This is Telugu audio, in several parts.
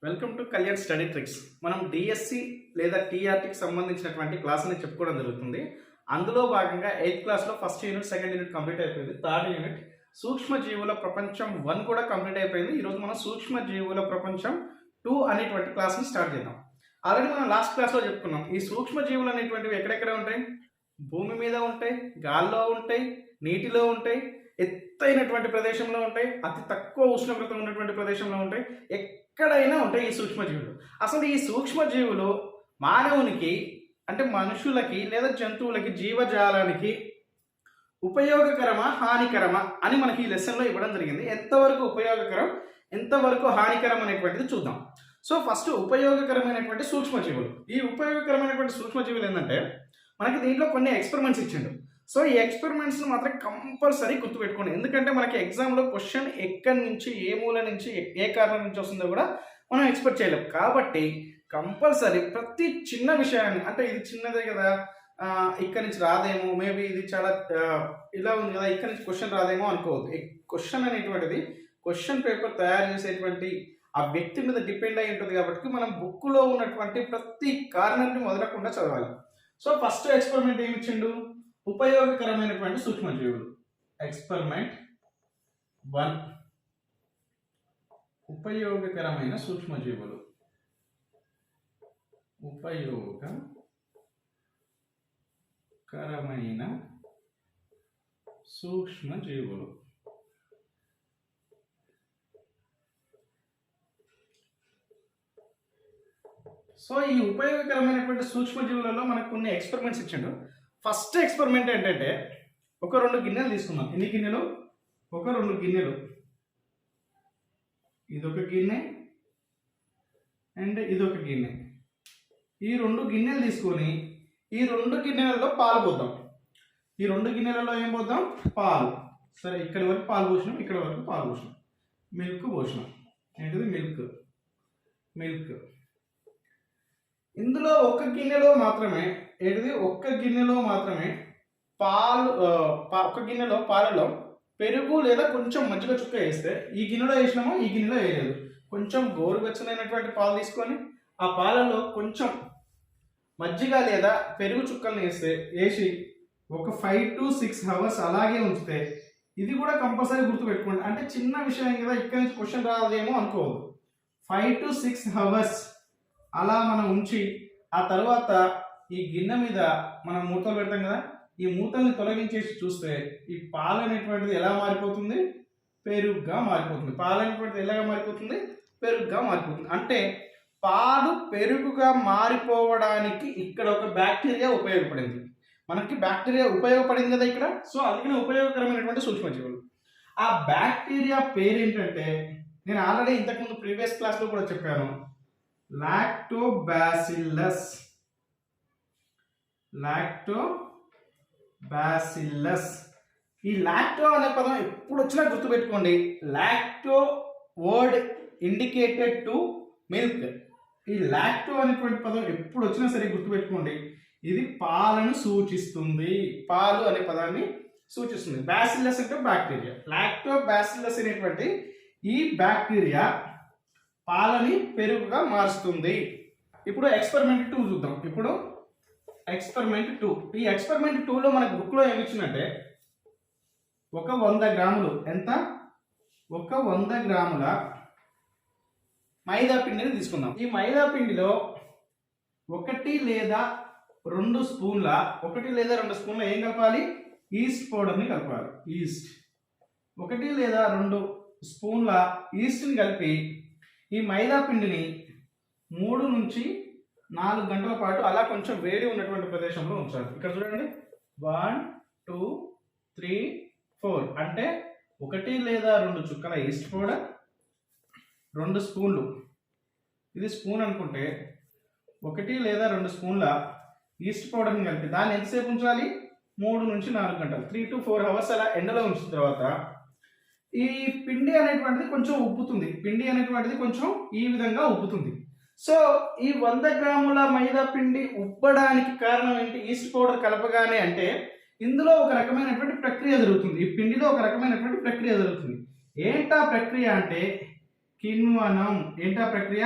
Welcome to Kalyan study tricks. మనం డిఎస్సి లేదా టీఆర్టీకి సంబంధించినటువంటి క్లాస్ని చెప్పుకోవడం జరుగుతుంది. అందులో భాగంగా 8th క్లాస్లో first unit, second unit complete అయిపోయింది. థర్డ్ యూనిట్ సూక్ష్మజీవుల ప్రపంచం 1 కూడా కంప్లీట్ అయిపోయింది. ఈరోజు మనం సూక్ష్మజీవుల ప్రపంచం 2 అనేటువంటి క్లాస్ని స్టార్ట్ చేద్దాం. ఆల్రెడీ మనం లాస్ట్ క్లాస్లో చెప్పుకున్నాం. ఈ సూక్ష్మజీవులు అనేటువంటివి ఎక్కడెక్కడ ఉంటాయి? భూమి మీద ఉంటాయి, గాల్లో ఉంటాయి, నీటిలో ఉంటాయి, ఎత్తైనటువంటి ప్రదేశంలో ఉంటాయి, అతి తక్కువ ఉష్ణోగ్రత ఉన్నటువంటి ప్రదేశంలో ఉంటాయి, ఎక్కడైనా ఉంటాయి ఈ సూక్ష్మజీవులు. అసలు ఈ సూక్ష్మజీవులు మానవునికి అంటే మనుషులకి లేదా జంతువులకి, జీవజాలానికి ఉపయోగకరమా హానికరమా అని మనకి ఈ లెసన్లో ఇవ్వడం జరిగింది. ఎంతవరకు ఉపయోగకరం, ఎంతవరకు హానికరం అనేటువంటిది చూద్దాం. సో ఫస్ట్ ఉపయోగకరమైనటువంటి సూక్ష్మజీవులు. ఈ ఉపయోగకరమైనటువంటి సూక్ష్మజీవులు ఏంటంటే మనకి దీంట్లో కొన్ని ఎక్స్పెరిమెంట్స్ ఇచ్చిండు. సో ఈ ఎక్స్పెరిమెంట్స్ మాత్రం కంపల్సరీ గుర్తుపెట్టుకోండి. ఎందుకంటే మనకి ఎగ్జామ్లో క్వశ్చన్ ఎక్కడి నుంచి, ఏ మూల నుంచి, ఏ కారణం నుంచి వస్తుందో కూడా మనం ఎక్స్పెక్ట్ చేయలేం. కాబట్టి కంపల్సరీ ప్రతి చిన్న విషయాన్ని, అంటే ఇది చిన్నదే కదా, ఇక్కడి నుంచి రాదేమో, మేబీ ఇది చాలా ఇలా ఉంది కదా, ఇక్కడి నుంచి క్వశ్చన్ రాదేమో అనుకోవద్దు. ఈ క్వశ్చన్ అనేటువంటిది క్వశ్చన్ పేపర్ తయారు చేసేటువంటి ఆ వ్యక్తి మీద డిపెండ్ అయి ఉంటుంది. కాబట్టి మనం బుక్లో ఉన్నటువంటి ప్రతి కారణాన్ని వదలకుండా చదవాలి. సో ఫస్ట్ ఎక్స్పెరిమెంట్ ఏమి ఇచ్చిండు? ఉపయోగకరమైనటువంటి సూక్ష్మజీవులు. ఎక్స్పెరిమెంట్ 1, ఉపయోగకరమైన సూక్ష్మజీవులు. ఉపయోగకరమైన సూక్ష్మజీవులు. సో ఈ ఉపయోగకరమైనటువంటి సూక్ష్మజీవులలో మనకు కొన్ని ఎక్స్పెరిమెంట్స్ ఇచ్చిండు. ఫస్ట్ ఎక్స్పెరిమెంట్ ఏంటంటే, ఒక 2 గిన్నెలు తీసుకుందాం. ఎన్ని గిన్నెలు? ఒక 2 గిన్నెలు. ఇదొక గిన్నె అండ్ ఇదొక గిన్నె. ఈ 2 గిన్నెలు తీసుకొని ఈ 2 గిన్నెలలో పాలు పోద్దాం. ఈ 2 గిన్నెలలో ఏం పోద్దాం? పాలు. సరే, ఇక్కడి వరకు పాలు పోసినాం, ఇక్కడ వరకు పాలు పోసినాం, మిల్క్ పోసినాం. ఏంటిది? మిల్క్. ఇందులో ఒక్క గిన్నెలో మాత్రమే పాలు, ఒక్క గిన్నెలో పాలలో పెరుగు లేదా కొంచెం మజ్జిగ చుక్క వేస్తే, ఈ గిన్నెలో వేసినామో ఈ గిన్నెలో వేయలేదు. కొంచెం గోరువెచ్చనైనటువంటి పాలు తీసుకొని ఆ పాలలో కొంచెం మజ్జిగ లేదా పెరుగు చుక్కలను వేసి ఒక 5 to 6 hours అలాగే ఉంచితే, ఇది కూడా కంపల్సరీ గుర్తుపెట్టుకోండి. అంటే చిన్న విషయం కదా, ఇక్కడ నుంచి క్వశ్చన్ రాదేమో అనుకోవద్దు. 5 to 6 hours అలా మనం ఉంచి ఆ తర్వాత ఈ గిన్నె మీద మనం మూతలు పెడతాం కదా, ఈ మూతల్ని తొలగించేసి చూస్తే ఈ పాలు అనేటువంటిది ఎలా మారిపోతుంది? పెరుగుగా మారిపోతుంది. పాలు అనేటువంటిది ఎలాగా మారిపోతుంది? పెరుగుగా మారిపోతుంది. అంటే పాలు పెరుగుగా మారిపోవడానికి ఇక్కడ ఒక బ్యాక్టీరియా ఉపయోగపడింది. మనకి బ్యాక్టీరియా ఉపయోగపడింది కదా ఇక్కడ. సో అందుకనే ఉపయోగకరమైనటువంటి సూక్ష్మజీవులు. ఆ బ్యాక్టీరియా పేరు ఏంటంటే, నేను ఆల్రెడీ ఇంతకుముందు ప్రీవియస్ క్లాస్లో కూడా చెప్పాను, లాక్టోబాసిల్లస్. ఈ లాక్టో అనే పదం ఎప్పుడు వచ్చినా గుర్తుపెట్టుకోండి. Lacto word indicated to milk. ఈ లాక్టో అనేటువంటి పదం ఎప్పుడు వచ్చినా సరే గుర్తుపెట్టుకోండి, ఇది పాలను సూచిస్తుంది. పాలు అనే పదాన్ని సూచిస్తుంది. బాసిల్లస్ అంటే బ్యాక్టీరియా. లాక్టోబాసిల్లస్ అనేటువంటి ఈ బ్యాక్టీరియా పాలని పెరుగుగా మారుస్తుంది. ఇప్పుడు ఎక్స్పెరిమెంట్ 2 చూద్దాం. ఇప్పుడు ఎక్స్పెరిమెంట్ 2. ఈ ఎక్స్పెరిమెంట్ 2లో మనకు బుక్లో ఏమి ఇచ్చిందంటే, ఒక 100 గ్రాములు, ఎంత? ఒక 100 గ్రాముల మైదా పిండిని తీసుకుందాం. ఈ మైదా పిండిలో 1 లేదా 2 స్పూన్ల ఏం కలపాలి? ఈస్ట్ పౌడర్ని కలపాలి. ఈస్ట్ 1 లేదా 2 స్పూన్ల ఈస్ట్ని కలిపి ఈ మైదా పిండిని 3 నుంచి 4 గంటల పాటు అలా కొంచెం వేడి ఉన్నటువంటి ప్రదేశంలో ఉంచాలి. ఇక్కడ చూడండి, 1, 2, 3, 4 అంటే 1 లేదా 2 చుక్కల ఈస్ట్ పౌడర్, 2 స్పూన్లు, ఇది స్పూన్ అనుకుంటే 1 లేదా 2 స్పూన్ల ఈస్ట్ పౌడర్ని కలిపి దాన్ని ఎంతసేపు ఉంచాలి? 3 నుంచి 4 గంటలు, 3 to 4 hours అలా ఎండలో ఉంచిన తర్వాత ఈ పిండి అనేటువంటిది కొంచెం ఉబ్బుతుంది. ఈ విధంగా ఉబ్బుతుంది. సో ఈ 100 గ్రాముల మైదా పిండి ఉబ్బడానికి కారణం ఏంటి? ఈస్ట్ పౌడర్ కలపగానే. అంటే ఇందులో ఒక రకమైనటువంటి ప్రక్రియ జరుగుతుంది. ఈ పిండిలో ఒక రకమైనటువంటి ప్రక్రియ జరుగుతుంది. ఏంటా ప్రక్రియ అంటే కిణ్వనం. ఏంటా ప్రక్రియ?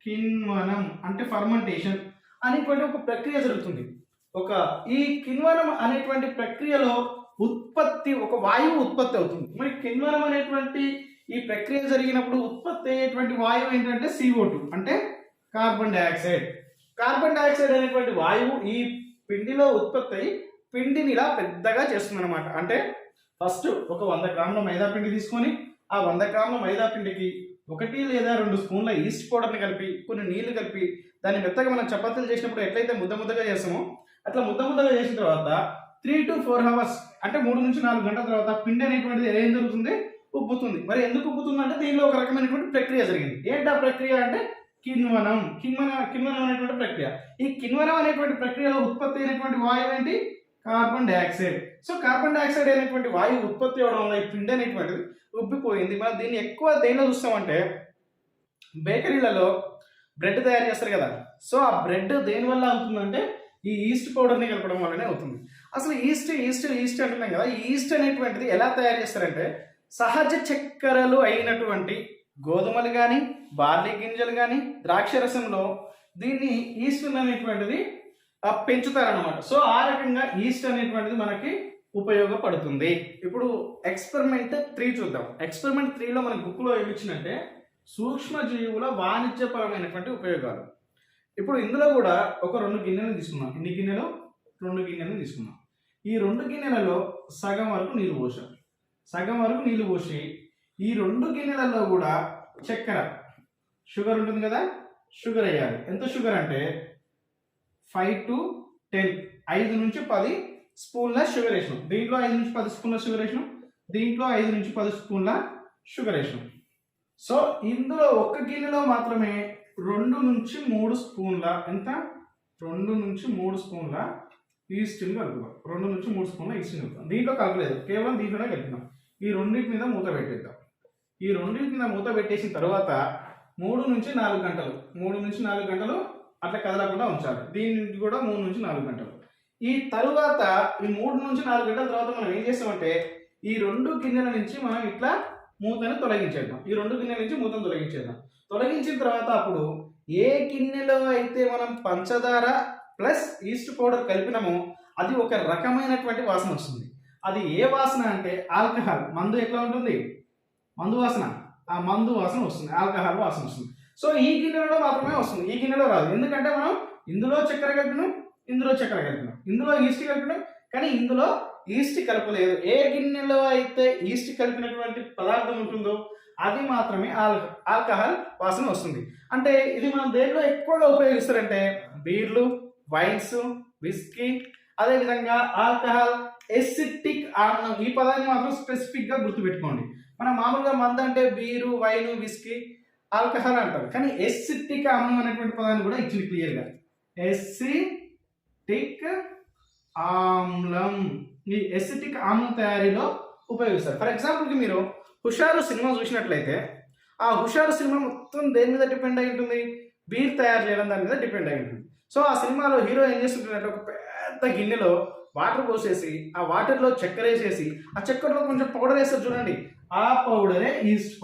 కిణ్వనం అంటే ఫర్మెంటేషన్ అనేటువంటి ఒక ప్రక్రియ జరుగుతుంది. ఈ కిణ్వనం అనేటువంటి ప్రక్రియలో ఉత్పత్తి ఒక వాయువు ఉత్పత్తి అవుతుంది. మరి కిణ్వనం అనేటువంటి ఈ ప్రక్రియ జరిగినప్పుడు ఉత్పత్తి అయ్యేటువంటి వాయువు ఏంటంటే CO2 అంటే కార్బన్ డైఆక్సైడ్. కార్బన్ డైఆక్సైడ్ అనేటువంటి వాయువు ఈ పిండిలో ఉత్పత్తి అయి పిండిని ఇలా పెద్దగా చేస్తుంది అనమాట. అంటే ఫస్ట్ ఒక 100 గ్రాముల మైదా పిండి తీసుకొని ఆ 100 గ్రాముల మైదా పిండికి 1 లేదా 2 స్పూన్ల ఈస్ట్ పౌడర్ని కలిపి కొన్ని నీళ్లు కలిపి దాన్ని మెత్తగా మనం చపాతీలు చేసినప్పుడు ఎట్లయితే ముద్దగా చేస్తామో అట్లా ముద్దగా చేసిన తర్వాత 3 to 4 అవర్స్ అంటే 3 నుంచి 4 గంటల తర్వాత పిండి అనేటువంటిది ఏం జరుగుతుంది, ఉబ్బుతుంది. మరి ఎందుకు ఉబ్బుతుంది అంటే దీనిలో ఒక రకమైనటువంటి ప్రక్రియ జరిగింది. ఏంటి ఆ ప్రక్రియ అంటే కిణ్వనం అనేటువంటి ప్రక్రియ. ఈ కిణ్వనం అనేటువంటి ప్రక్రియలో ఉత్పత్తి అయినటువంటి వాయువు ఏంటి, carbon dioxide. So carbon dioxide అనేటువంటి వాయువు ఉత్పత్తి అవడం వల్ల ఈ పిండి అనేటువంటిది ఉబ్బిపోయింది. మనం దీన్ని ఎక్కువ దేనిలో చూస్తామంటే బేకరీలలో బ్రెడ్ తయారు చేస్తారు కదా. సో ఆ బ్రెడ్ దేని వల్ల అవుతుందంటే ఈ ఈస్ట్ పౌడర్ని కలపడం వల్లనే అవుతుంది. అసలు ఈస్ట్ అంటున్నాం కదా. ఈ ఈస్ట్ అనేటువంటిది ఎలా తయారు చేస్తారంటే సహజ చక్కెరలు అయినటువంటి గోధుమలు కానీ బార్లీ గింజలు కానీ ద్రాక్ష రసంలో దీన్ని ఈస్ట్ అనేటువంటిది పెంచుతారనమాట. సో ఆ రకంగా ఈస్ట్ అనేటువంటిది మనకి ఉపయోగపడుతుంది. ఇప్పుడు ఎక్స్పెరిమెంట్ 3 చూద్దాం. ఎక్స్పెరిమెంట్ 3లో మనకి బుక్లో ఏమిచ్చిందంటే సూక్ష్మజీవుల వాణిజ్యపరమైనటువంటి ఉపయోగాలు. ఇప్పుడు ఇందులో కూడా ఒక 2 గిన్నెలు తీసుకున్నాం. ఎన్ని గిన్నెలు? 2 గిన్నెలు తీసుకున్నాం. ఈ 2 గిన్నెలలో సగం వరకు నీళ్ళు పోసాం. సగం వరకు నీళ్ళు పోసి ఈ 2 గిన్నెలలో కూడా చక్కెర షుగర్ ఉంటుంది కదా, షుగర్ వేయాలి. ఎంత షుగర్ అంటే 5 to 10 5 నుంచి 10 స్పూన్ల షుగర్ వేసినాం. దీంట్లో 5 నుంచి 10 స్పూన్ల షుగర్ వేసినాం. దీంట్లో 5 నుంచి 10 స్పూన్ల షుగర్ వేసినాం. సో ఇందులో ఒక గిన్నెలో మాత్రమే 2 నుంచి 3 స్పూన్ల ఎంత 2 నుంచి 3 స్పూన్ల ఈస్ట్ని కలుపుతాం. 2 నుంచి 3 స్పూన్ల ఈస్ట్ని కలుపుతాం. దీంట్లో కలపలేదు, కేవలం దీంట్లోనే కలిపినాం. ఈ రెండింటి మీద మూత పెట్టేద్దాం. ఈ రెండింటి మీద మూత పెట్టేసిన తర్వాత 3 నుంచి 4 గంటలు అట్లా కదలకుండా ఉంచాలి. దీనికి కూడా 3 నుంచి 4 గంటలు. ఈ తరువాత ఈ 3 నుంచి 4 గంటల తర్వాత మనం ఏం చేస్తామంటే ఈ 2 గిన్నెల నుంచి మనం ఇట్లా మూతను తొలగించేద్దాం. ఈ 2 గిన్నెల నుంచి మూతను తొలగించేద్దాం. తొలగించిన తర్వాత అప్పుడు ఏ గిన్నెలో అయితే మనం పంచదార ప్లస్ ఈస్ట్ పౌడర్ కలిపినామో అది ఒక రకమైనటువంటి వాసన వస్తుంది. అది ఏ వాసన అంటే ఆల్కహాల్. మందు ఎట్లా ఉంటుంది, మందు వాసన, ఆ మందు వాసన వస్తుంది, ఆల్కహాల్ వాసన వస్తుంది. సో ఈ గిన్నెలో మాత్రమే వస్తుంది, ఈ గిన్నెలో రాదు. ఎందుకంటే మనం ఇందులో చక్కెర కలిపినాం, ఇందులో ఈస్ట్ కలిపినాం, కానీ ఇందులో ఈస్ట్ కలపలేదు. ఏ గిన్నెలో అయితే ఈస్ట్ కలిపినటువంటి పదార్థం ఉంటుందో అది మాత్రమే ఆల్కహాల్ వాసన వస్తుంది. అంటే ఇది మనం దేంట్లో ఎక్కువగా ఉపయోగిస్తారంటే బీర్లు, వైన్స్, విస్కీ, అదేవిధంగా ఆల్కహాల్, ఎసిటిక్ ఆమ్లం. ఈ పదాన్ని మాత్రం స్పెసిఫిక్గా గుర్తుపెట్టుకోండి. మనం మామూలుగా మందు అంటే బీరు, వైన్, విస్కీ, ఆల్కహాల్ అంటారు. కానీ ఎసిటిక్ ఆమ్లం అనేటువంటి పదాన్ని కూడా ఇచ్చింది క్లియర్గా. ఎసిటిక్ ఆమ్లం. ఈ ఎసిటిక్ ఆమ్లం తయారీలో ఉపయోగిస్తారు. ఫర్ ఎగ్జాంపుల్కి మీరు హుషారు సినిమా చూసినట్లయితే ఆ హుషారు సినిమా మొత్తం దేని మీద డిపెండ్ అయి ఉంటుంది, బీర్ తయారు చేయడం దాని మీద డిపెండ్ అయి ఉంటుంది. సో ఆ సినిమాలో హీరో ఏం చేస్తుంటారంటే ఒక పెద్ద గిన్నెలో వాటర్ పోసేసి ఆ వాటర్లో చక్కెర వేసేసి ఆ చక్కెరలో కొంచెం పౌడర్ వేస్తారు చూడండి, ఆ పౌడరే ఈస్ట్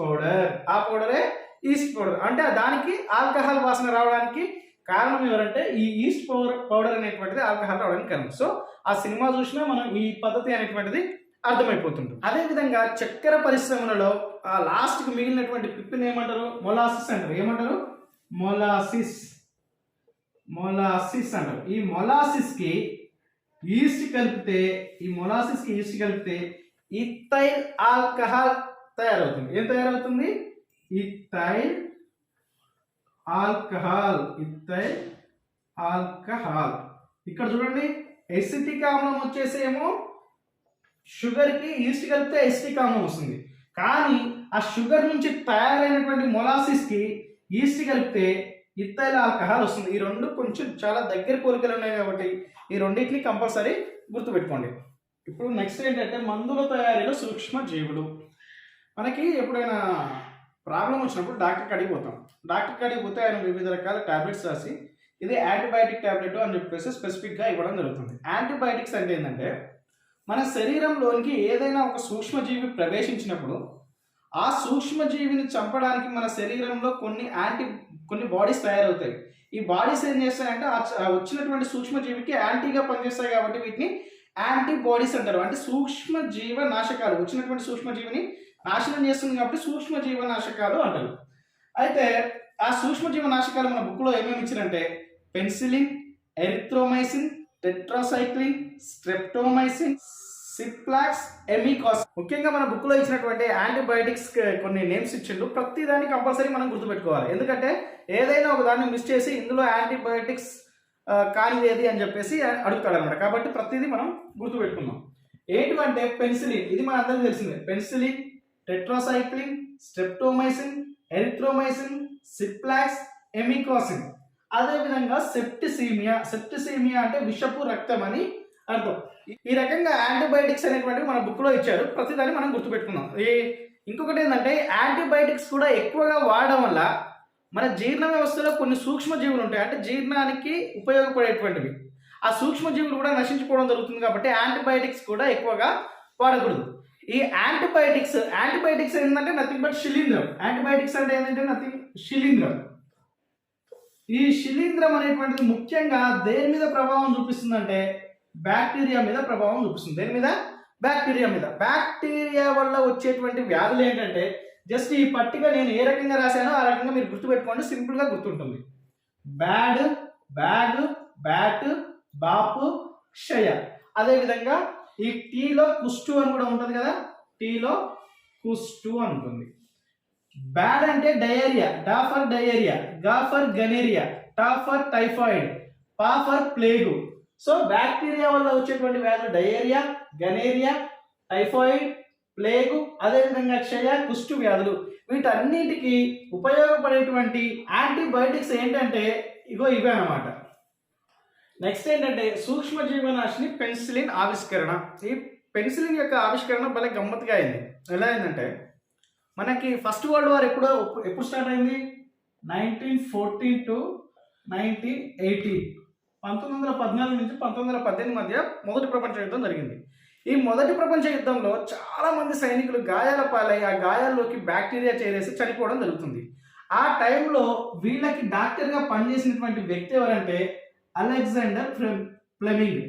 పౌడర్. అంటే దానికి ఆల్కహాల్ వాసన రావడానికి కారణం ఎవరంటే ఈ ఈస్ట్ పౌడర్ అనేటువంటిది ఆల్కహాల్ రావడానికి కారణం. సో ఆ సినిమా చూసినా మనం ఈ పద్ధతి అనేటువంటిది అర్థమైపోతుంటుంది. అదేవిధంగా చక్కెర పరిశ్రమలలో ఆ లాస్ట్కి మిగిలినటువంటి పిప్పిని ఏమంటారు, మొలాసిస్ అంటారు. ఏమంటారు, మొలాసిస్ అంటారు. ఈ మొలాసిస్కి ఈస్ట్ కలిపితే ఇథైల్ ఆల్కహాల్ తయారవుతుంది. ఏం తయారవుతుంది, ఇథైల్ ఆల్కహాల్. ఇక్కడ చూడండి, ఎసిటిక్ ఆమ్లం వచ్చేసేమో షుగర్కి ఈస్ట్ కలిపితే ఎసిటిక్ ఆమ్లం వస్తుంది. కానీ ఆ షుగర్ నుంచి తయారైనటువంటి మొలాసిస్కి ఈస్ట్ కలిపితే ఇథైల్ ఆల్కహాల్ వస్తుంది. ఈ రెండు కొంచెం చాలా దగ్గర పోలికలు ఉన్నాయి కాబట్టి ఈ రెండింటిని కంపల్సరీ గుర్తుపెట్టుకోండి. ఇప్పుడు నెక్స్ట్ ఏంటంటే మందుల తయారీలో సూక్ష్మ జీవులు. మనకి ఎప్పుడైనా ప్రాబ్లం వచ్చినప్పుడు డాక్టర్కి అడిగిపోతే ఆయన వివిధ రకాల టాబ్లెట్స్ రాసి ఇది యాంటీబయాటిక్ టాబ్లెట్ అని చెప్పేసి స్పెసిఫిక్గా ఇవ్వడం జరుగుతుంది. యాంటీబయాటిక్స్ అంటే ఏంటంటే మన శరీరంలోనికి ఏదైనా ఒక సూక్ష్మజీవి ప్రవేశించినప్పుడు ఆ సూక్ష్మజీవిని చంపడానికి మన శరీరంలో కొన్ని బాడీస్ తయారవుతాయి. ఈ బాడీస్ ఏం చేస్తాయంటే ఆ వచ్చినటువంటి సూక్ష్మజీవికి యాంటీగా పనిచేస్తాయి కాబట్టి వీటిని యాంటీబాడీస్ అంటారు. అంటే సూక్ష్మ జీవ నాశకాలు, వచ్చినటువంటి సూక్ష్మజీవిని నాశనం చేస్తుంది కాబట్టి సూక్ష్మ జీవ నాశకాలు అంటారు. అయితే ఆ సూక్ష్మ జీవ నాశకాలు మన బుక్లో ఏమేమి ఇచ్చారంటే penicillin, erythromycin, tetracycline, streptomycin, Ciplox, ఎమికాస్. ముఖ్యంగా మన బుక్లో ఇచ్చినటువంటి యాంటీబయాటిక్స్ కొన్ని నేమ్స్ ఇచ్చిండు. ప్రతి దాన్ని కంపల్సరీ మనం గుర్తుపెట్టుకోవాలి. ఎందుకంటే ఏదైనా ఒక దాన్ని మిస్ చేసి ఇందులో యాంటీబయాటిక్స్ కానిది ఏది అని చెప్పేసి అడుగుతాడు అనమాట. కాబట్టి ప్రతిదీ మనం గుర్తుపెట్టుకున్నాం. ఏంటంటే పెన్సిలిన్, ఇది మన అందరికీ తెలిసిందే. Penicillin, tetracycline, streptomycin, erythromycin, Ciplox, amikacin. అదేవిధంగా సెప్టిసీమియా అంటే విషపు రక్తం అని అర్థం. ఈ రకంగా యాంటీబయాటిక్స్ అనేటువంటివి మన బుక్లో ఇచ్చారు. ప్రతిదాన్ని మనం గుర్తుపెట్టుకుందాం. ఇంకొకటి ఏంటంటే యాంటీబయాటిక్స్ కూడా ఎక్కువగా వాడడం వల్ల మన జీర్ణ వ్యవస్థలో కొన్ని సూక్ష్మజీవులు ఉంటాయి, అంటే జీర్ణానికి ఉపయోగపడేటువంటివి. ఆ సూక్ష్మజీవులు కూడా నశించిపోవడం జరుగుతుంది కాబట్టి యాంటీబయాటిక్స్ కూడా ఎక్కువగా వాడకూడదు. ఈ యాంటీబయాటిక్స్ ఏంటంటే నథింగ్ బట్ శిలీంధ్రం. యాంటీబయాటిక్స్ అంటే ఏంటంటే నథింగ్ శిలీంధ్రం. ఈ శిలీంధ్రం అనేటువంటిది ముఖ్యంగా దేని మీద ప్రభావం చూపిస్తుందంటే బ్యాక్టీరియా మీద ప్రభావం చూపిస్తుంది. దేని మీద? బ్యాక్టీరియా మీద. బ్యాక్టీరియా వల్ల వచ్చేటువంటి వ్యాధులు ఏంటంటే జస్ట్ ఈ పట్టిక నేను ఏ రకంగా రాశానో ఆ రకంగా మీరు గుర్తుపెట్టుకోండి, సింపుల్గా గుర్తుంటుంది. బ్యాడ్, బ్యాగ్, బ్యాట్, బాపు, క్షయ. అదేవిధంగా ఈ టీలో కుష్టు అని కూడా ఉంటుంది కదా, టీలో కుష్టు అని ఉంటుంది. బ్యాడ్ అంటే డయేరియా, డా ఫర్ డయేరియా, గా ఫర్ గనేరియా, టా ఫర్ టైఫాయిడ్, పా ఫర్ ప్లేగు. సో బ్యాక్టీరియా వల్ల వచ్చేటువంటి వ్యాధులు డయేరియా, గనేరియా, టైఫాయిడ్, ప్లేగు, అదేవిధంగా క్షయ, కుష్టు వ్యాధులు. వీటన్నిటికీ ఉపయోగపడేటువంటి యాంటీబయాటిక్స్ ఏంటంటే ఇవే అన్నమాట. నెక్స్ట్ ఏంటంటే సూక్ష్మజీవనాశిని పెన్సిలిన్ ఆవిష్కరణ. ఈ పెన్సిలిన్ యొక్క ఆవిష్కరణ భలే గమ్మత్తుగా అయింది. ఎలా అయిందంటే మనకి ఫస్ట్ వరల్డ్ వార్ ఎప్పుడు స్టార్ట్ అయింది? 1914 to 1918, 1914 నుంచి 1918 మధ్య మొదటి ప్రపంచ యుద్ధం జరిగింది. ఈ మొదటి ప్రపంచ యుద్ధంలో చాలా మంది సైనికులు గాయాల పాలై ఆ గాయాల్లోకి బ్యాక్టీరియా చేరేసి చనిపోవడం జరుగుతుంది. ఆ టైంలో వీళ్ళకి డాక్టర్గా పనిచేసినటువంటి వ్యక్తి ఎవరంటే అలెగ్జాండర్ ఫ్లెమింగ్.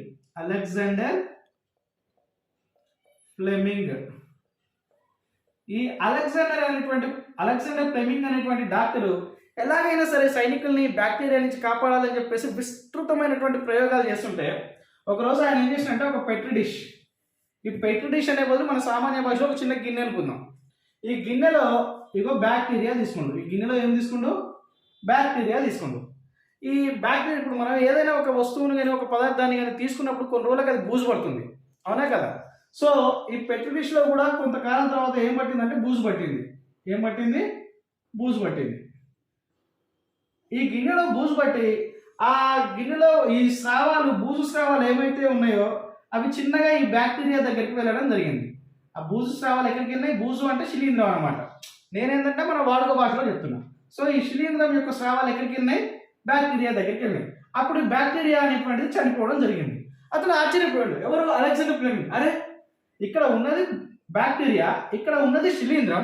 ఈ అలెగ్జాండర్ ఫ్లెమింగ్ అనేటువంటి డాక్టరు ఎలాగైనా సరే సైనికుల్ని బ్యాక్టీరియా నుంచి కాపాడాలని చెప్పేసి విస్తృతమైనటువంటి ప్రయోగాలు చేస్తుంటే ఒకరోజు ఆయన ఏం చేసినంటే ఒక పెట్రీ డిష్, ఈ పెట్రీ డిష్ అనే బదులు మన సామాన్య భాషలో ఒక చిన్న గిన్నె అనుకుందాం. ఈ గిన్నెలో బ్యాక్టీరియా తీసుకుండు. ఈ గిన్నెలో ఏం తీసుకుండు? బ్యాక్టీరియా తీసుకుండు. ఈ బ్యాక్టీరియా ఇప్పుడు మనం ఏదైనా ఒక వస్తువును కానీ ఒక పదార్థాన్ని కానీ తీసుకున్నప్పుడు కొన్ని రోజులకు అది బూజు పడుతుంది, అవునా కదా? సో ఈ పెట్రీ డిష్లో కూడా కొంతకాలం తర్వాత ఏం పట్టిందంటే బూజు పట్టింది. ఈ గిన్నెలో బూజు పట్టి ఆ గిన్నెలో ఈ బూజు స్రావాలు ఏమైతే ఉన్నాయో అవి చిన్నగా ఈ బ్యాక్టీరియా దగ్గరికి వెళ్ళడం జరిగింది. ఆ బూజు స్రావాలు ఎక్కడికి వెళ్ళినాయి? బూజు అంటే శిలీంధ్రం అనమాట. నేనేంటంటే మన వాడుక భాషలో చెప్తున్నా. సో ఈ శిలీంధ్రం యొక్క స్రావాలు ఎక్కడికి వెళ్ళినాయి? బ్యాక్టీరియా దగ్గరికి వెళ్ళినాయి. అప్పుడు బ్యాక్టీరియా అనేటువంటిది చనిపోవడం జరిగింది. అతను ఆశ్చర్యపోయాడు. ఎవరు? Alexander Fleming. అరే, ఇక్కడ ఉన్నది బ్యాక్టీరియా, ఇక్కడ ఉన్నది శిలీంధ్రం,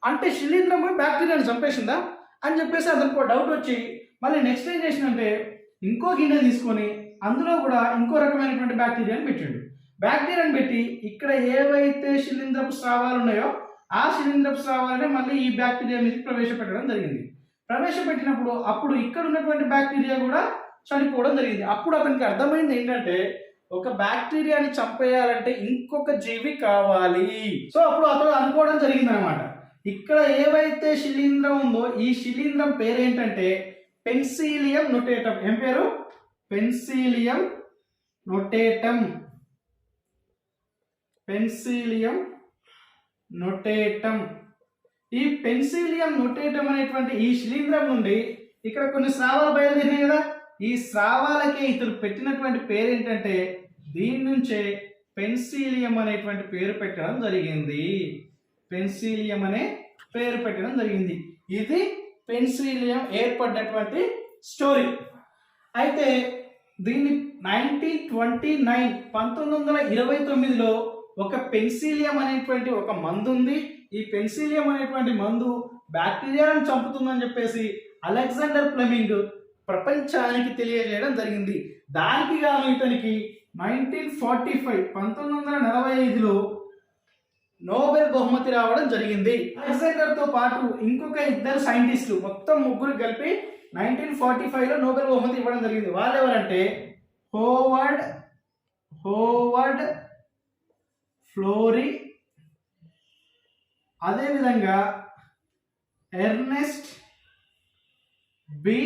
అంటే శిలీంధ్రం పోయి బ్యాక్టీరియాని చంపేసిందా అని చెప్పేసి అతనికి డౌట్ వచ్చి మళ్ళీ నెక్స్ట్ ఏం చేసిందంటే ఇంకో గిన్నె తీసుకొని అందులో కూడా ఇంకో రకమైనటువంటి బ్యాక్టీరియాని పెట్టిండు. బ్యాక్టీరియాని పెట్టి ఇక్కడ ఏవైతే శిలీంధ్రపు స్రావాలు ఉన్నాయో ఆ శిలీంధ్రపు స్రావాలనే మళ్ళీ ఈ బ్యాక్టీరియా మీద ప్రవేశపెట్టడం జరిగింది. ప్రవేశపెట్టినప్పుడు అప్పుడు ఇక్కడ ఉన్నటువంటి బ్యాక్టీరియా కూడా చనిపోవడం జరిగింది. అప్పుడు అతనికి అర్థమైంది ఏంటంటే ఒక బ్యాక్టీరియాని చంపేయాలంటే ఇంకొక జీవి కావాలి. సో అప్పుడు అతను అనుకోవడం జరిగింది అనమాట. ఇక్కడ ఏవైతే శిలీంధ్రం ఉందో ఈ శిలీంధ్రం పేరేంటంటే పెన్సిలియం నొటేటం. ఏం పేరు? పెన్సిలియం నొటేటం. ఈ పెన్సిలియం నొటేటం అనేటువంటి ఈ శిలీంధ్రం నుండి ఇక్కడ కొన్ని స్రావాలు బయలుదేరినాయి కదా. ఈ స్రావాలకి ఇతను పెట్టినటువంటి పేరు ఏంటంటే దీని నుంచే పెన్సిలియం అనేటువంటి పేరు పెట్టడం జరిగింది. ఇది పెన్సిలియం ఏర్పడినటువంటి స్టోరీ. అయితే దీన్ని 1929లో ఒక పెన్సిలియం అనేటువంటి ఒక మందు ఉంది. ఈ పెన్సిలియం అనేటువంటి మందు బ్యాక్టీరియాను చంపుతుందని చెప్పేసి అలెగ్జాండర్ ఫ్లెమింగ్ ప్రపంచానికి తెలియజేయడం జరిగింది. దానికి గాను ఇతనికి 1945లో నోబెల్ బహుమతి రావడం జరిగింది. అలెగ్జాండర్తో పాటు ఇంకొక ఇద్దరు సైంటిస్టులు, మొత్తం ముగ్గురు కలిపి 1945లో నోబెల్ బహుమతి ఇవ్వడం జరిగింది. వాళ్ళు ఎవరంటే హోవర్డ్ ఫ్లోరీ, అదేవిధంగా ఎర్నెస్ట్ బి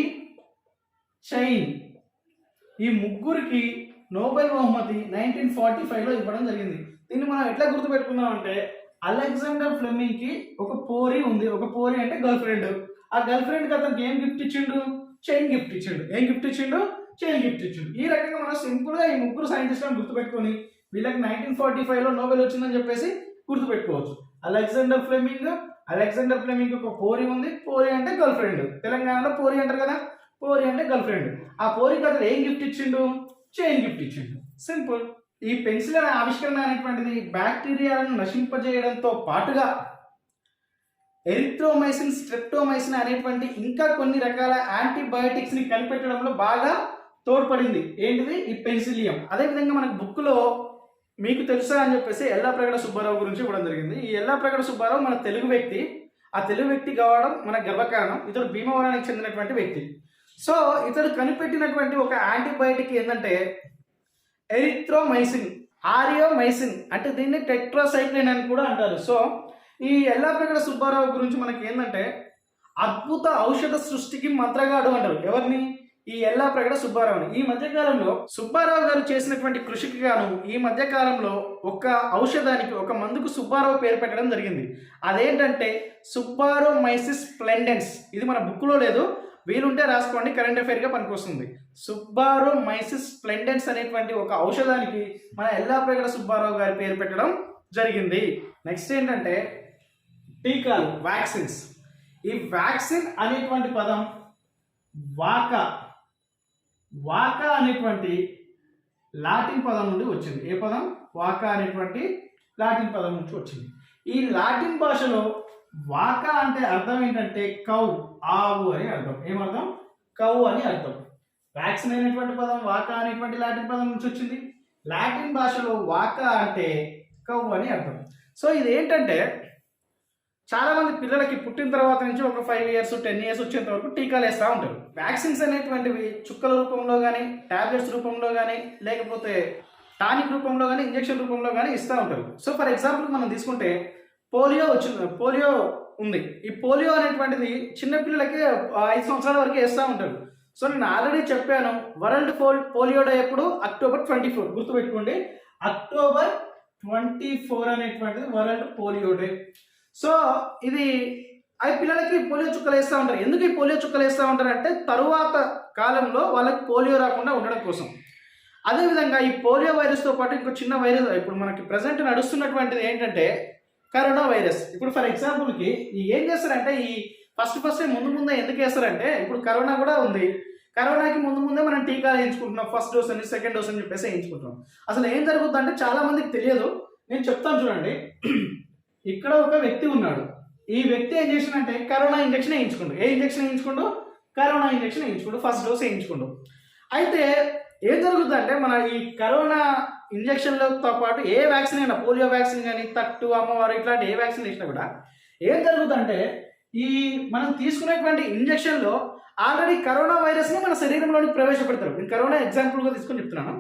చైన్. ఈ ముగ్గురికి నోబెల్ బహుమతి 1945లో ఇవ్వడం జరిగింది. దీన్ని మనం ఎట్లా గుర్తుపెట్టుకుందాం అంటే, అలెగ్జాండర్ ఫ్లెమింగ్ కి ఒక పోరి ఉంది. ఒక పోరి అంటే గర్ల్ ఫ్రెండ్. ఆ గర్ల్ ఫ్రెండ్కి అతనికి ఏం గిఫ్ట్ ఇచ్చిండు? చైన్ గిఫ్ట్ ఇచ్చిండు. ఏం గిఫ్ట్ ఇచ్చిండు? చైన్ గిఫ్ట్ ఇచ్చిండు. ఈ రకంగా మనం సింపుల్గా ఈ ముగ్గురు సైంటిస్టులను గుర్తుపెట్టుకొని వీళ్ళకి 1945లో నోబెల్ వచ్చిందని చెప్పేసి గుర్తుపెట్టుకోవచ్చు. అలెగ్జాండర్ ఫ్లెమింగ్ ఒక పోరి ఉంది. పోరి అంటే గర్ల్ ఫ్రెండ్. తెలంగాణలో పోరి అంటారు కదా, పోరి అంటే గర్ల్ ఫ్రెండ్. ఆ పోరికి అతను ఏం గిఫ్ట్ ఇచ్చిండు? చైన్ గిఫ్ట్ ఇచ్చిండు. సింపుల్. ఈ పెన్సిల్ అనే ఆవిష్కరణ అనేటువంటిది బ్యాక్టీరియాలను నశింపజేయడంతో పాటుగా ఎరిథ్రోమైసిన్, స్ట్రెప్టోమైసిన్ అనేటువంటి ఇంకా కొన్ని రకాల యాంటీబయాటిక్స్ ని కనిపెట్టడంలో బాగా తోడ్పడింది. ఏంటిది? ఈ పెన్సిలియం. అదేవిధంగా మనకు బుక్లో మీకు తెలుసా అని చెప్పేసి ఎల్లాప్రగడ సుబ్బారావు గురించి ఇవ్వడం జరిగింది. ఈ ఎల్లాప్రగడ సుబ్బారావు మన తెలుగు వ్యక్తి. ఆ తెలుగు వ్యక్తి కావడం మన గర్వకారణం. ఇతడు భీమవరానికి చెందినటువంటి వ్యక్తి. సో ఇతడు కనిపెట్టినటువంటి ఒక యాంటీబయాటిక్ ఏంటంటే ఎరిథ్రోమైసిన్, ఆరియోమైసిన్, అంటే దీన్ని టెట్రాసైక్లిన్ అని కూడా అంటారు. సో ఈ ఎల్లాప్రగడ సుబ్బారావు గురించి మనకి ఏంటంటే అద్భుత ఔషధ సృష్టికి మంత్రగాడు అంటారు. ఎవరిని? ఈ ఎల్లాప్రగడ సుబ్బారావుని. ఈ మధ్యకాలంలో సుబ్బారావు గారు చేసినటువంటి కృషికి గాను ఈ మధ్యకాలంలో ఒక ఔషధానికి, ఒక మందుకు సుబ్బారావు పేరు పెట్టడం జరిగింది. అదేంటంటే సుబ్బారోమైసిస్ స్ప్లెండెన్స్. ఇది మన బుక్లో లేదు, వీలుంటే రాసుకోండి, కరెంట్ అఫైర్గా పనికొస్తుంది. సుబ్బారోమైసిస్ స్ప్లెండెన్స్ అనేటువంటి ఒక ఔషధానికి మన ఎల్లాప్రగడ సుబ్బారావు గారి పేరు పెట్టడం జరిగింది. నెక్స్ట్ ఏంటంటే టీకాలు, వ్యాక్సిన్స్. ఈ వ్యాక్సిన్ అనేటువంటి పదం వాకా అనేటువంటి లాటిన్ పదం నుండి వచ్చింది. ఏ పదం? వాకా అనేటువంటి లాటిన్ పదం నుంచి వచ్చింది. ఈ లాటిన్ భాషలో వాకా అంటే అర్థం ఏంటంటే కౌ, ఆవు అని అర్థం. ఏమర్థం? కౌ అని అర్థం. వ్యాక్సిన్ అనేటువంటి పదం వాకా అనేటువంటి లాటిన్ పదం నుంచి వచ్చింది. లాటిన్ భాషలో వాకా అంటే కౌ అని అర్థం. సో ఇది ఏంటంటే చాలా మంది పిల్లలకి పుట్టిన తర్వాత నుంచి ఒక 5 years 10 years వచ్చేంత వరకు టీకాలు వేస్తూ ఉంటారు. వ్యాక్సిన్స్ అనేటువంటివి చుక్కల రూపంలో కానీ, టాబ్లెట్స్ రూపంలో కానీ, లేకపోతే టానిక్ రూపంలో కానీ, ఇంజెక్షన్ రూపంలో కానీ ఇస్తూ ఉంటారు. సో ఫర్ ఎగ్జాంపుల్ మనం తీసుకుంటే పోలియో ఉంది. ఈ పోలియో అనేటువంటిది చిన్నపిల్లలకి 5 సంవత్సరాల వరకు వేస్తూ ఉంటారు. సో నేను ఆల్రెడీ చెప్పాను, వరల్డ్ పోలియో డే ఎప్పుడు? October 24. గుర్తుపెట్టుకోండి, October 24 అనేటువంటిది వరల్డ్ పోలియో డే. సో ఇది అవి పిల్లలకి పోలియో చుక్కలు వేస్తూ ఉంటారు. ఎందుకు ఈ పోలియో చుక్కలు వేస్తూ ఉంటారు అంటే తరువాత కాలంలో వాళ్ళకి పోలియో రాకుండా ఉండడం కోసం. అదేవిధంగా ఈ పోలియో వైరస్తో పాటు ఇంకో చిన్న వైరస్ ఇప్పుడు మనకి ప్రజెంట్ నడుస్తున్నటువంటిది ఏంటంటే కరోనా వైరస్. ఇప్పుడు ఫర్ ఎగ్జాంపుల్కి ఏం చేస్తారంటే ఈ ఫస్ట్ ముందే ఎందుకు వేస్తారంటే, ఇప్పుడు కరోనా కూడా ఉంది. కరోనాకి ముందే మనం టీకాలు వేయించుకుంటున్నాం. ఫస్ట్ డోస్ అని, సెకండ్ డోస్ అని చెప్పేసి వేయించుకుంటున్నాం. అసలు ఏం జరుగుతుందంటే చాలా మందికి తెలియదు. నేను చెప్తాను చూడండి. ఇక్కడ ఒక వ్యక్తి ఉన్నాడు. ఈ వ్యక్తి ఏం చేసిందంటే కరోనా ఇంజెక్షన్ వేయించుకుండు. ఏ ఇంజెక్షన్ వేయించుకుండు? కరోనా ఇంజెక్షన్ వేయించుకుండు. ఫస్ట్ డోస్ వేయించుకుండు. అయితే ఏం జరుగుతుందంటే మన ఈ కరోనా ఇంజెక్షన్లతో పాటు ఏ వ్యాక్సిన్ అయినా, పోలియో వ్యాక్సిన్ కానీ, తట్టు, అమ్మవారు ఇట్లాంటి ఏ వ్యాక్సిన్ వేసినా కూడా ఏం జరుగుతుందంటే ఈ మనం తీసుకునేటువంటి ఇంజెక్షన్లో ఆల్రెడీ కరోనా వైరస్ని మన శరీరంలోనికి ప్రవేశపెడతారు. నేను కరోనా ఎగ్జాంపుల్గా తీసుకొని చెప్తున్నాను.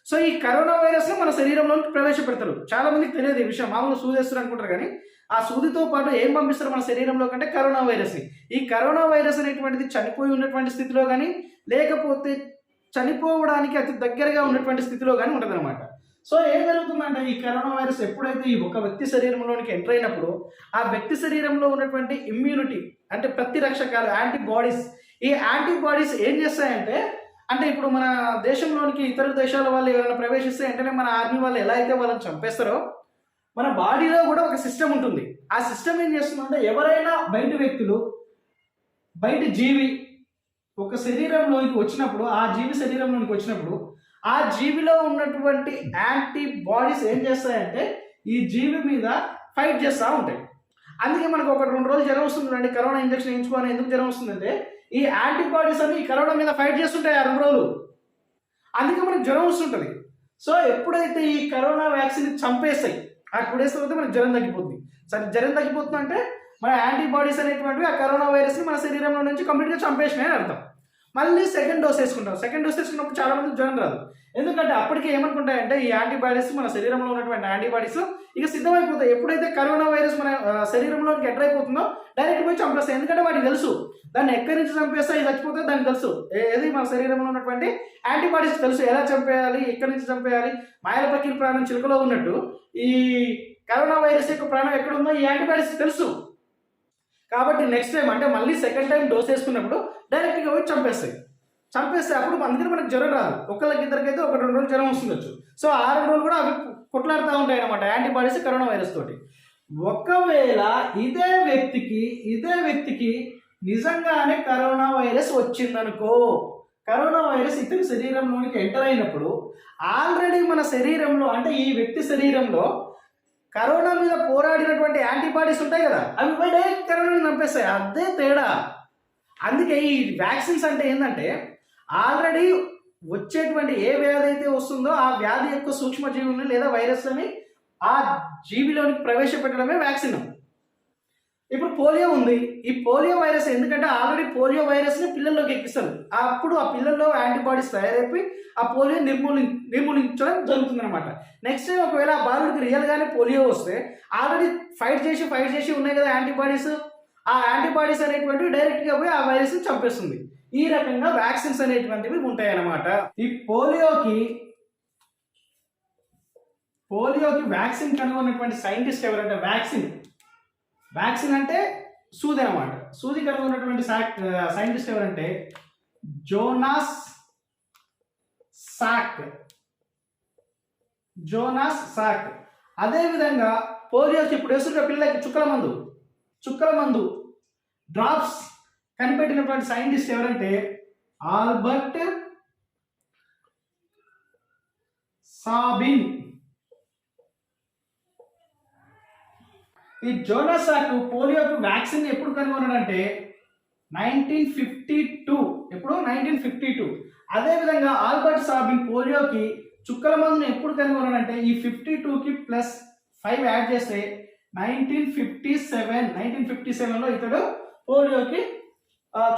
సో ఈ కరోనా వైరస్ని మన శరీరంలోకి ప్రవేశపెడతారు. చాలా మందికి తెలియదు ఈ విషయం. మామూలుగా సూది వేస్తారు అనుకుంటారు, కానీ ఆ సూదితో పాటు ఏం పంపిస్తారు మన శరీరంలో కంటే కరోనా వైరస్ని. ఈ కరోనా వైరస్ అనేటువంటిది చనిపోయి ఉన్నటువంటి స్థితిలో కానీ, లేకపోతే చనిపోవడానికి అతి దగ్గరగా ఉన్నటువంటి స్థితిలో కానీ ఉంటుందన్నమాట. సో ఏం జరుగుతుందంటే ఈ కరోనా వైరస్ ఎప్పుడైతే ఈ ఒక వ్యక్తి శరీరంలోనికి ఎంటర్ అయినప్పుడు ఆ వ్యక్తి శరీరంలో ఉన్నటువంటి ఇమ్యూనిటీ అంటే ప్రతిరక్షకాలు, యాంటీబాడీస్, ఈ యాంటీబాడీస్ ఏం చేస్తాయంటే, అంటే ఇప్పుడు మన దేశంలోనికి ఇతర దేశాల వాళ్ళు ఎవరైనా ప్రవేశిస్తే వెంటనే మన ఆర్మీ వాళ్ళు ఎలా అయితే వాళ్ళని చంపేస్తారో మన బాడీలో కూడా ఒక సిస్టమ్ ఉంటుంది. ఆ సిస్టమ్ ఏం చేస్తుందంటే ఎవరైనా బయట వ్యక్తులు, బయట జీవి ఒక శరీరంలోనికి వచ్చినప్పుడు, ఆ జీవి శరీరంలోనికి వచ్చినప్పుడు ఆ జీవిలో ఉన్నటువంటి యాంటీబాడీస్ ఏం చేస్తాయంటే ఈ జీవి మీద ఫైట్ చేస్తూ ఉంటాయి. అందుకే మనకు ఒక 2 రోజులు జ్వరం వస్తుందండి. కరోనా ఇంజెక్షన్ వేయించుకోని ఎందుకు జ్వరం వస్తుందంటే ఈ యాంటీబాడీస్ అన్ని ఈ కరోనా మీద ఫైట్ చేస్తుంటాయి ఆ 2 రోజులు. అందుకే మనకు జ్వరం వస్తుంటుంది. సో ఎప్పుడైతే ఈ కరోనా వ్యాక్సిన్ చంపేస్తాయి ఆ 2 days తర్వాత మనకు జ్వరం తగ్గిపోతుంది. సరే జ్వరం తగ్గిపోతుంది అంటే మన యాంటీబాడీస్ అనేటువంటివి ఆ కరోనా వైరస్ని మన శరీరంలో నుంచి కంప్లీట్గా చంపేసినాయి అని అర్థం. మళ్ళీ సెకండ్ డోస్ వేసుకుంటాం. సెకండ్ డోస్ వేసుకున్నప్పుడు చాలా మంది జ్వరం రాదు. ఎందుకంటే అప్పటికే ఏమనుకుంటాయంటే ఈ యాంటీబాడీస్ మన శరీరంలో ఉన్నటువంటి యాంటీబాడీస్ ఇక సిద్ధమైపోతాయి. ఎప్పుడైతే కరోనా వైరస్ మన శరీరంలోకి ఎంటర్ అయిపోతుందో డైరెక్ట్ పోయి చంపేస్తాయి. ఎందుకంటే వాటికి తెలుసు దాన్ని ఎక్కడి నుంచి చంపేస్తే ఇది చచ్చిపోతే దానికి తెలుసు. ఏది మన శరీరంలో ఉన్నటువంటి యాంటీబాడీస్ తెలుసు ఎలా చంపేయాలి, ఎక్కడి నుంచి చంపేయాలి. మాయల పక్కిన ప్రాణం చిలుకలో ఉన్నట్టు ఈ కరోనా వైరస్ యొక్క ప్రాణం ఎక్కడుందో ఈ యాంటీబాడీస్ తెలుసు. కాబట్టి నెక్స్ట్ టైం అంటే మళ్ళీ సెకండ్ టైం డోస్ వేసుకున్నప్పుడు డైరెక్ట్గా పోయి చంపేస్తే అప్పుడు అందుకని మనకు జ్వరం రాదు. ఒకళ్ళకి ఇద్దరికైతే 1-2 రోజులు జ్వరం వస్తుండొచ్చు. సో ఆ 2 రోజులు కూడా అవి కొట్లాడుతూ ఉంటాయి అన్నమాట యాంటీబాడీస్ కరోనా వైరస్ తోటి. ఒకవేళ ఇదే వ్యక్తికి నిజంగానే కరోనా వైరస్ వచ్చిందనుకో, కరోనా వైరస్ ఇతని శరీరంలోనికి ఎంటర్ అయినప్పుడు ఆల్రెడీ మన శరీరంలో అంటే ఈ వ్యక్తి శరీరంలో కరోనా మీద పోరాడినటువంటి యాంటీబాడీస్ ఉంటాయి కదా, అవి పోయి డైరెక్ట్ కరోనాని చంపేస్తాయి. అదే తేడా. అందుకే ఈ వ్యాక్సిన్స్ అంటే ఏంటంటే ఆల్రెడీ వచ్చేటువంటి ఏ వ్యాధి అయితే వస్తుందో ఆ వ్యాధి యొక్క సూక్ష్మజీవుల్ని లేదా వైరస్లని ఆ జీవిలోనికి ప్రవేశపెట్టడమే వ్యాక్సిన్. ఇప్పుడు పోలియో ఉంది. ఈ పోలియో వైరస్ ఎందుకంటే ఆల్రెడీ పోలియో వైరస్ని పిల్లల్లోకి ఎక్కిస్తారు. అప్పుడు ఆ పిల్లల్లో యాంటీబాడీస్ తయారైపోయి ఆ పోలియో నిర్మూలించడం జరుగుతుంది అనమాట. నెక్స్ట్ టైం ఒకవేళ ఆ బాలుడికి రియల్గానే పోలియో వస్తే ఆల్రెడీ ఫైట్ చేసి ఉన్నాయి కదా యాంటీబాడీస్, ఆ యాంటీబాడీస్ అనేటువంటివి డైరెక్ట్గా పోయి ఆ వైరస్ని చంపేస్తుంది. ఈ రకంగా వ్యాక్సిన్స్ అనేటువంటివి ఉంటాయి అన్నమాట. ఈ పోలియోకి వ్యాక్సిన్ కనుగొన్నటువంటి సైంటిస్ట్ ఎవరంటే వ్యాక్సిన్ అంటే సూది అనమాట. సూది కనుగొన్నటువంటి సైంటిస్ట్ ఎవరంటే జోనాస్ సాక్. అదేవిధంగా పోలియోకి ఇప్పుడు వేస్తున్న పిల్లలకి చుక్కల మందు డ్రాప్స్ కనిపెట్టినటువంటి సైంటిస్ట్ ఎవరంటే ఆల్బర్ట్ సాబిన్. ఈ జోనాస్ సాక్ పోలియోకి వ్యాక్సిన్ ఎప్పుడు కనుగొన్నాడంటే 1952. ఎప్పుడు 1952. అదేవిధంగా ఆల్బర్ట్ సాబిన్ పోలియోకి చుక్కల మందుని ఎప్పుడు కనుగొన్నాడంటే ఈ 52కి +5 యాడ్ చేస్తే 1957లో ఇతడు పోలియోకి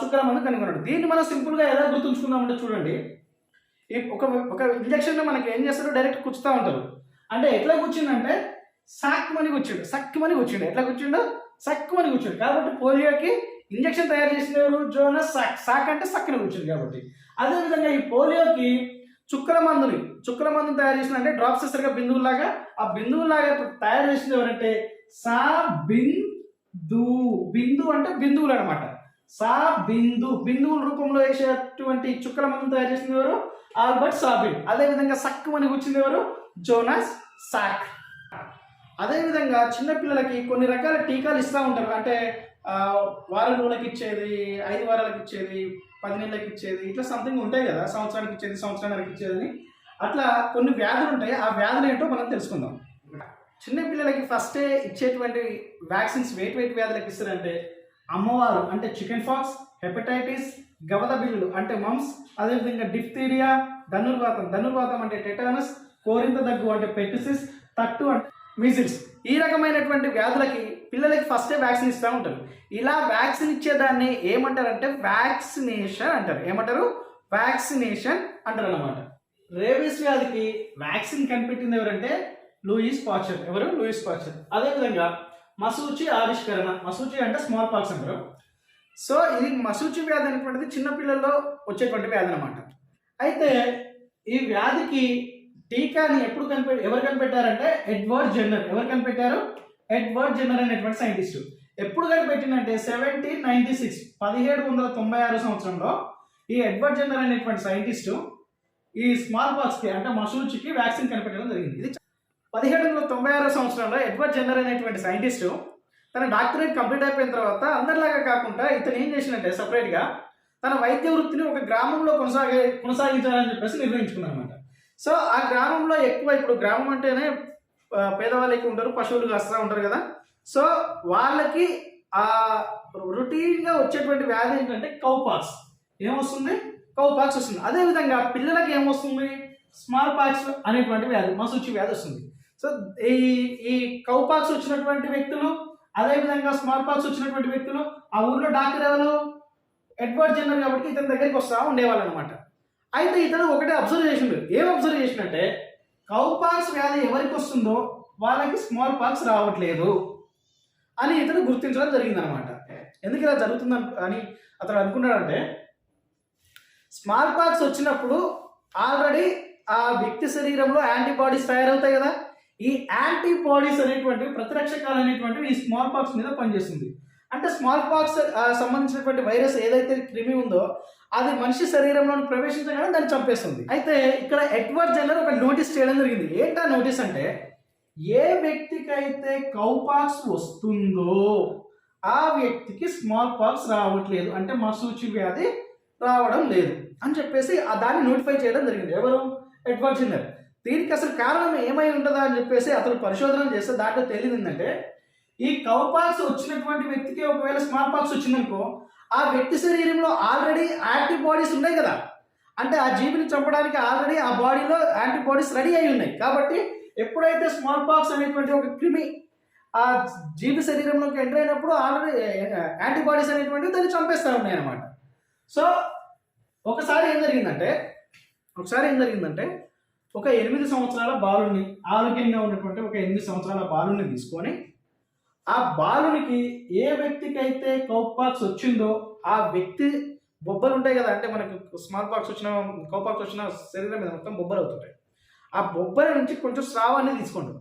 చుక్కల మందు కనుగొన్నాడు. దీన్ని మనం సింపుల్గా ఎలా గుర్తుంచుకుందామంటే చూడండి, ఒక ఇంజక్షన్లో మనకి ఏం చేస్తారో డైరెక్ట్ కూర్చుతూ ఉంటారు. అంటే ఎట్లా కూర్చుందంటే సక్కుమని కూర్చుండు. ఎట్లా కూర్చుండు? సక్కుమని కూర్చుండు. కాబట్టి పోలియోకి ఇంజక్షన్ తయారు చేసిన ఎవరు? జోనాస్ సాక్ అంటే సక్కున కూర్చుంది కాబట్టి. అదేవిధంగా ఈ పోలియోకి చుక్కల మందుని తయారు చేసిన అంటే డ్రాప్స్ ఇస్తారుగా బిందువులాగా, ఆ బిందువులాగా తయారు చేసింది ఎవరంటే బిందు అంటే బిందువులు అనమాట. బిందువుల రూపంలో వేసేటువంటి చుక్కల మందుని తయారు చేసింది ఎవరు? Albert Sabin. అదేవిధంగా సక్కుమని కూర్చుంది ఎవరు? జోనాస్ సాక్. అదేవిధంగా చిన్నపిల్లలకి కొన్ని రకాల టీకాలు ఇస్తూ ఉంటారు. అంటే వారం రోజులకి ఇచ్చేది, 5 వారాలకు ఇచ్చేది, 10 నెలలకు ఇచ్చేది, ఇట్లా సంథింగ్ ఉంటాయి కదా, సంవత్సరానికి ఇచ్చేది, సంవత్సరానికి ఇచ్చేది. అట్లా కొన్ని వ్యాధులు ఉంటాయి. ఆ వ్యాధులు ఏంటో మనం తెలుసుకుందాం. చిన్నపిల్లలకి ఫస్టే ఇచ్చేటువంటి వ్యాక్సిన్స్ వేటి వ్యాధులకు ఇస్తారంటే అమ్మవారు అంటే చికెన్ పాక్స్, హెపటైటిస్, గవద బిల్లులు అంటే మమ్స్, అదేవిధంగా డిఫ్తీరియా, ధనుర్వాతం అంటే టెటానస్, కోరింత దగ్గు అంటే పెర్టిసిస్, తట్టు అంటే మీజిల్స్. ఈ రకమైనటువంటి వ్యాధులకి పిల్లలకి ఫస్టే వ్యాక్సిన్ ఇస్తూ ఉంటారు. ఇలా వ్యాక్సిన్ ఇచ్చేదాన్ని ఏమంటారంటే వ్యాక్సినేషన్ అంటారు. వ్యాక్సినేషన్ అంటారు అన్నమాట. రేబీస్ వ్యాధికి వ్యాక్సిన్ కనిపెట్టింది ఎవరంటే లూయిస్ పాస్చర్. Louis Pasteur. అదేవిధంగా మసూచి ఆవిష్కరణ. మసూచి అంటే స్మాల్ పాక్స్ అంటారు. సో ఇది మసూచి వ్యాధి అనేటువంటిది చిన్నపిల్లల్లో వచ్చేటువంటి వ్యాధి అనమాట. అయితే ఈ వ్యాధికి టీకాని ఎవరు కనిపెట్టారంటే ఎడ్వర్డ్ జెన్నర్. ఎవరు కనిపెట్టారు? ఎడ్వర్డ్ జెన్నర్ అనేటువంటి సైంటిస్టు. ఎప్పుడు కనిపెట్టిందంటే 1796 సంవత్సరంలో ఈ ఎడ్వర్డ్ జెన్నర్ అనేటువంటి సైంటిస్టు ఈ స్మాల్ పాక్స్కి అంటే మసూచికి వ్యాక్సిన్ కనిపెట్టడం జరిగింది. ఇది 1796 సంవత్సరంలో ఎడ్వర్డ్ జెన్నర్ అనేటువంటి సైంటిస్టు తన డాక్టరేట్ కంప్లీట్ అయిపోయిన తర్వాత అందరిలాగా కాకుండా ఇతను ఏం చేసినట్టే సపరేట్గా తన వైద్య వృత్తిని ఒక గ్రామంలో కొనసాగించాలని చెప్పేసి నిర్ణయించుకున్నాను అనమాట. సో ఆ గ్రామంలో ఎక్కువ, ఇప్పుడు గ్రామం అంటేనే పేదవాళ్ళు ఎక్కువ ఉంటారు, పశువులు కాస్తూ ఉంటారు కదా. సో వాళ్ళకి ఆ రొటీన్గా వచ్చేటువంటి వ్యాధి ఏంటంటే కౌపాక్స్. ఏమొస్తుంది? కౌపాక్స్ వస్తుంది. అదేవిధంగా పిల్లలకి ఏమొస్తుంది? స్మాల్ పాక్స్ అనేటువంటి వ్యాధి, మసూచి వ్యాధి వస్తుంది. సో ఈ ఈ కౌపాక్స్ వచ్చినటువంటి వ్యక్తులు, అదేవిధంగా స్మాల్ పాక్స్ వచ్చినటువంటి వ్యక్తులు, ఆ ఊర్లో డాక్టర్ ఎవరు? ఎడ్వర్డ్ జెన్నర్, కాబట్టి ఇతని దగ్గరికి వస్తూ ఉండేవాళ్ళు అనమాట. అయితే ఇతను ఒకటే అబ్జర్వ్ చేసిండు. ఏం అబ్జర్వ్ చేసినట్టే, కౌపాక్స్ వ్యాధి ఎవరికి వస్తుందో వాళ్ళకి స్మాల్ పాక్స్ రావట్లేదు అని ఇతను గుర్తించడం జరిగిందనమాట. ఎందుకు ఇలా జరుగుతుంది అని అతను అనుకున్నాడంటే, స్మాల్ పాక్స్ వచ్చినప్పుడు ఆల్రెడీ ఆ వ్యక్తి శరీరంలో యాంటీబాడీస్ తయారవుతాయి కదా. ఈ యాంటీబాడీస్ అనేటువంటివి, ప్రతిరక్షకాలు అనేటువంటివి ఈ స్మాల్ పాక్స్ మీద పనిచేస్తుంది. అంటే స్మాల్ పాక్స్ సంబంధించినటువంటి వైరస్ ఏదైతే క్రిమి ఉందో అది మనిషి శరీరంలో ప్రవేశించగానే దాన్ని చంపేస్తుంది. అయితే ఇక్కడ ఎడ్వర్డ్ జెన్నర్ ఒక నోటీస్ చేయడం జరిగింది. ఏంటా నోటీస్ అంటే, ఏ వ్యక్తికి అయితే కౌపాక్స్ వస్తుందో ఆ వ్యక్తికి స్మాల్ పాక్స్ రావట్లేదు, అంటే మసూచి వ్యాధి రావడం లేదు అని చెప్పేసి దాన్ని నోటిఫై చేయడం జరిగింది. ఎవరు? Edward Jenner. దీనికి అసలు కారణం ఏమై ఉంటుందా అని చెప్పేసి అతను పరిశోధన చేస్తే దాంట్లో తెలియదు ఏంటంటే, ఈ కౌపాక్స్ వచ్చినటువంటి వ్యక్తికి ఒకవేళ స్మాల్ పాక్స్ వచ్చిందనుకో, ఆ వ్యక్తి శరీరంలో ఆల్రెడీ యాంటీబాడీస్ ఉన్నాయి కదా. అంటే ఆ జీవిని చంపడానికి ఆల్రెడీ ఆ బాడీలో యాంటీబాడీస్ రెడీ అయి ఉన్నాయి. కాబట్టి ఎప్పుడైతే స్మాల్ పాక్స్ అనేటువంటి ఒక క్రిమి ఆ జీవి శరీరంలోకి ఎంటర్ అయినప్పుడు ఆల్రెడీ యాంటీబాడీస్ అనేటువంటివి దాన్ని చంపేస్తూ ఉన్నాయి అన్నమాట. సో ఒకసారి ఏం జరిగిందంటే ఒక 8 సంవత్సరాల బాలుని, ఆరోగ్యంగా ఉన్నటువంటి ఒక 8 సంవత్సరాల బాలుని తీసుకొని, ఆ బాలునికి ఏ వ్యక్తికి అయితే కౌపాక్స్ వచ్చిందో ఆ వ్యక్తి బొబ్బలు ఉంటాయి కదా, అంటే మనకు స్మాల్ పాక్స్ వచ్చిన, కౌపాక్స్ వచ్చిన శరీరం మీద మొత్తం బొబ్బలు అవుతుంటాయి. ఆ బొబ్బల నుంచి కొంచెం స్రావాన్ని తీసుకోండి.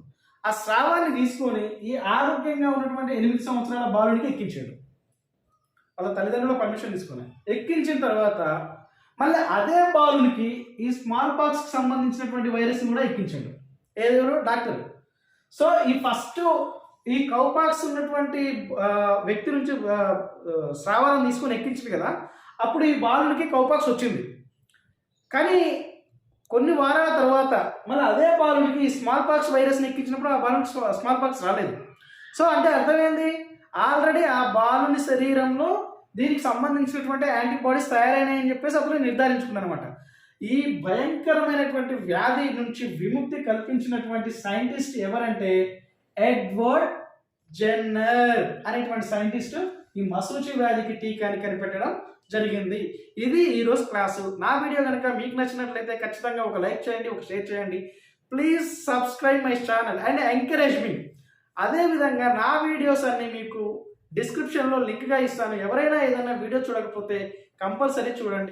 ఆ స్రావాన్ని తీసుకొని ఈ ఆరోగ్యంగా ఉన్నటువంటి 8 సంవత్సరాల బాలునికి ఎక్కించాడు. వాళ్ళ తల్లిదండ్రుల పర్మిషన్ తీసుకొని ఎక్కించిన తర్వాత మళ్ళీ అదే బాలునికి ఈ స్మాల్ పాక్స్కి సంబంధించినటువంటి వైరస్ని కూడా ఎక్కించాడు. ఏదో డాక్టర్. సో ఈ కౌపాక్స్ ఉన్నటువంటి వ్యక్తి నుంచి స్రావాలను తీసుకొని ఎక్కించింది కదా, అప్పుడు ఈ బాలునికి కౌపాక్స్ వచ్చింది. కానీ కొన్ని వారాల తర్వాత మళ్ళీ అదే బాలునికి స్మాల్ పాక్స్ వైరస్ని ఎక్కించినప్పుడు ఆ బాలునికి స్మాల్ పాక్స్ రాలేదు. సో అంటే అర్థమైంది, ఆల్రెడీ ఆ బాలుని శరీరంలో దీనికి సంబంధించినటువంటి యాంటీబాడీస్ తయారైనాయని చెప్పేసి అతను నిర్ధారించుకున్నాను అనమాట. ఈ భయంకరమైనటువంటి వ్యాధి నుంచి విముక్తి కల్పించినటువంటి సైంటిస్ట్ ఎవరంటే ఎడ్వర్డ్ జెన్నర్ అనేటువంటి సైంటిస్ట్ ఈ మసూచి వ్యాధికి టీకాని కనిపెట్టడం జరిగింది. ఇది ఈరోజు క్లాసు. నా వీడియో కనుక మీకు నచ్చినట్లయితే ఖచ్చితంగా ఒక లైక్ చేయండి, ఒక షేర్ చేయండి. Please subscribe my channel and encourage me. అదేవిధంగా నా వీడియోస్ అన్ని మీకు డిస్క్రిప్షన్లో లింక్గా ఇస్తాను. ఎవరైనా ఏదైనా వీడియో చూడకపోతే కంపల్సరీ చూడండి.